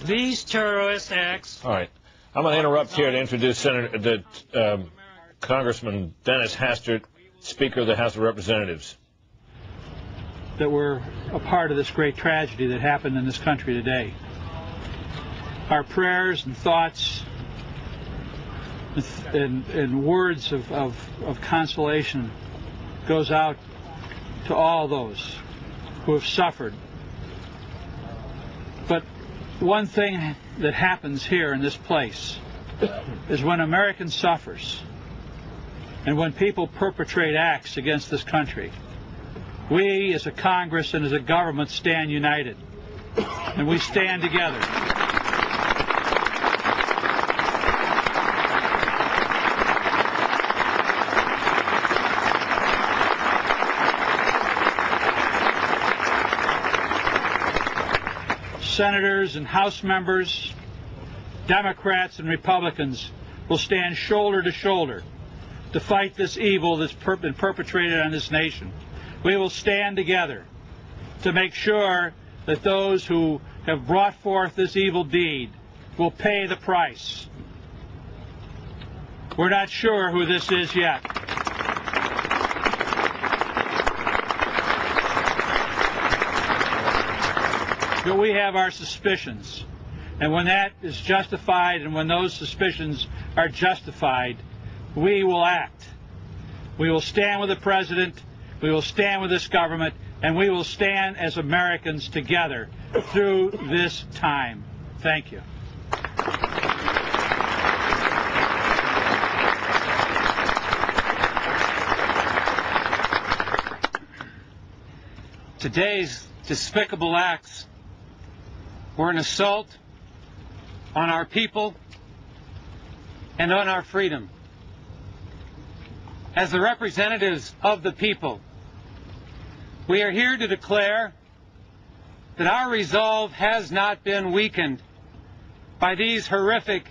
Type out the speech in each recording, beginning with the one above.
These terrorist acts... All right. I'm going to interrupt here to introduce Congressman Dennis Hastert, Speaker of the House of Representatives. That we're a part of this great tragedy that happened in this country today. Our prayers and thoughts and words of consolation goes out to all those who have suffered. But one thing that happens here in this place is when American suffers and when people perpetrate acts against this country, we as a Congress and as a government stand united, and we stand together. Senators and House members, Democrats and Republicans will stand shoulder to shoulder to fight this evil that's been perpetrated on this nation. We will stand together to make sure that those who have brought forth this evil deed will pay the price. We're not sure who this is yet. But we have our suspicions. And when that is justified and when those suspicions are justified, we will act. We will stand with the President, we will stand with this government, and we will stand as Americans together through this time. Thank you. Today's despicable acts were an assault on our people and on our freedom. As the representatives of the people, we are here to declare that our resolve has not been weakened by these horrific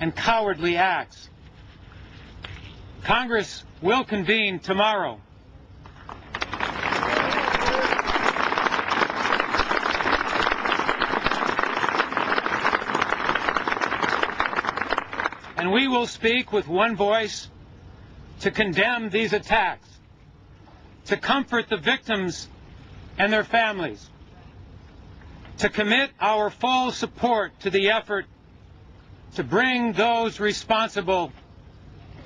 and cowardly acts. Congress will convene tomorrow. And we will speak with one voice to condemn these attacks, to comfort the victims and their families, to commit our full support to the effort to bring those responsible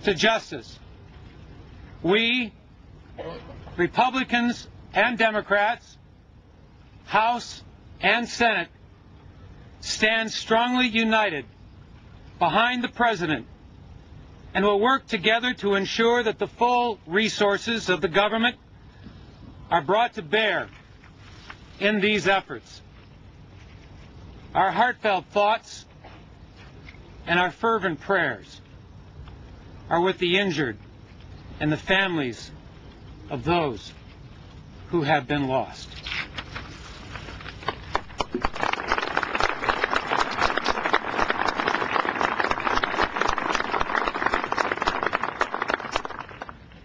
to justice. We, Republicans and Democrats, House and Senate, stand strongly united behind the President and will work together to ensure that the full resources of the government are brought to bear in these efforts. Our heartfelt thoughts and our fervent prayers are with the injured and the families of those who have been lost.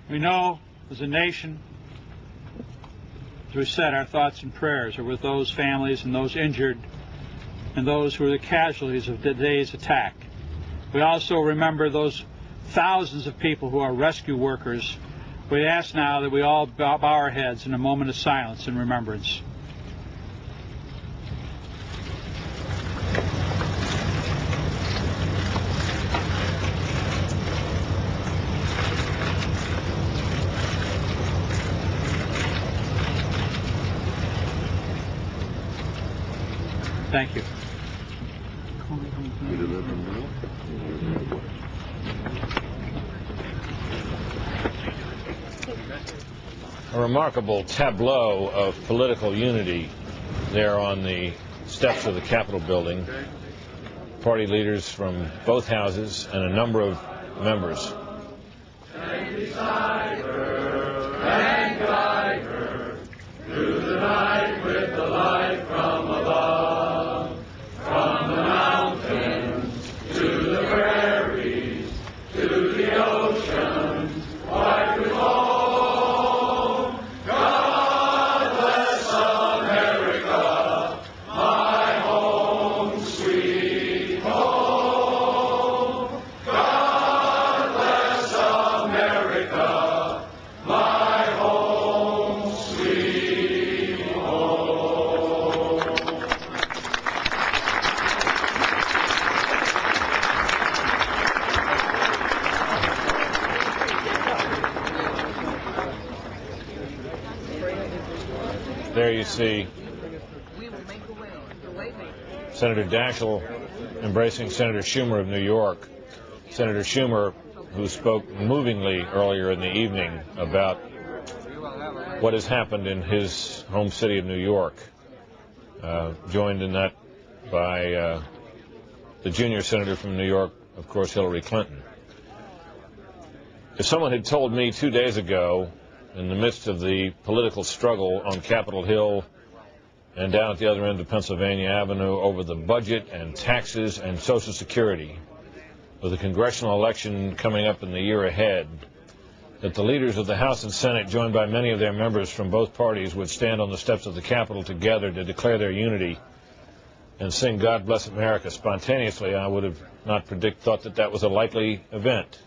We know, as a nation, as we said, our thoughts and prayers are with those families and those injured and those who are the casualties of today's attack. We also remember those thousands of people who are rescue workers. We ask now that we all bow our heads in a moment of silence and remembrance. Thank you. A remarkable tableau of political unity there on the steps of the Capitol building. Party leaders from both houses and a number of members. And beside her, and guide her through the night with the light from above, from the mountains to the prairies to the ocean, white with foam. God bless America, my home see Senator Daschle embracing Senator Schumer of New York. Senator Schumer, who spoke movingly earlier in the evening about what has happened in his home city of New York, joined in that by the junior senator from New York, of course, Hillary Clinton. If someone had told me 2 days ago, in the midst of the political struggle on Capitol Hill and down at the other end of Pennsylvania Avenue over the budget and taxes and Social Security, with a congressional election coming up in the year ahead, that the leaders of the House and Senate, joined by many of their members from both parties, would stand on the steps of the Capitol together to declare their unity and sing God Bless America spontaneously, I would have not thought that that was a likely event.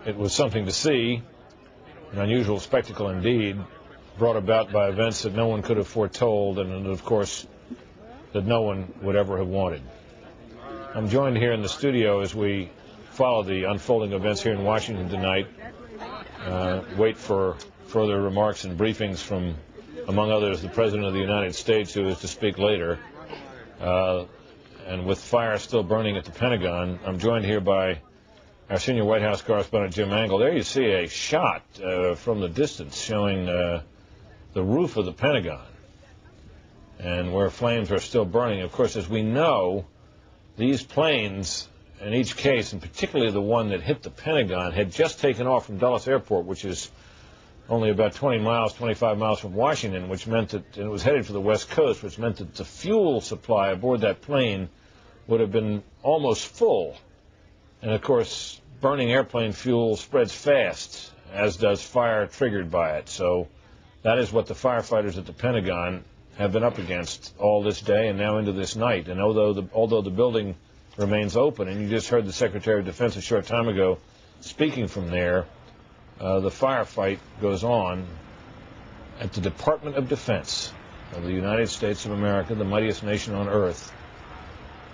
It was something to see, an unusual spectacle indeed, brought about by events that no one could have foretold and, of course, that no one would ever have wanted. I'm joined here in the studio as we follow the unfolding events here in Washington tonight, wait for further remarks and briefings from, among others, the President of the United States, who is to speak later. And with fire still burning at the Pentagon, I'm joined here by our senior White House correspondent, Jim Angle. There you see a shot from the distance showing the roof of the Pentagon and where flames are still burning. Of course, as we know, these planes, in each case, and particularly the one that hit the Pentagon, had just taken off from Dulles Airport, which is only about 20 miles, 25 miles from Washington, which meant that it was headed for the West Coast, which meant that the fuel supply aboard that plane would have been almost full. And, of course, burning airplane fuel spreads fast, as does fire triggered by it. So that is what the firefighters at the Pentagon have been up against all this day and now into this night. And although the building remains open, and you just heard the Secretary of Defense a short time ago speaking from there, the firefight goes on at the Department of Defense of the United States of America, the mightiest nation on earth,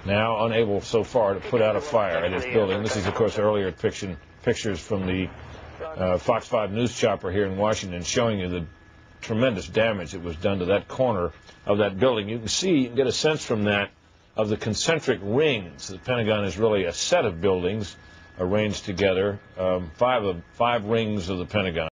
now unable so far to put out a fire at its building. This is, of course, earlier pictures from the Fox 5 news chopper here in Washington, showing you the tremendous damage that was done to that corner of that building. You can get a sense from that of the concentric rings. The Pentagon is really a set of buildings arranged together, five rings of the Pentagon.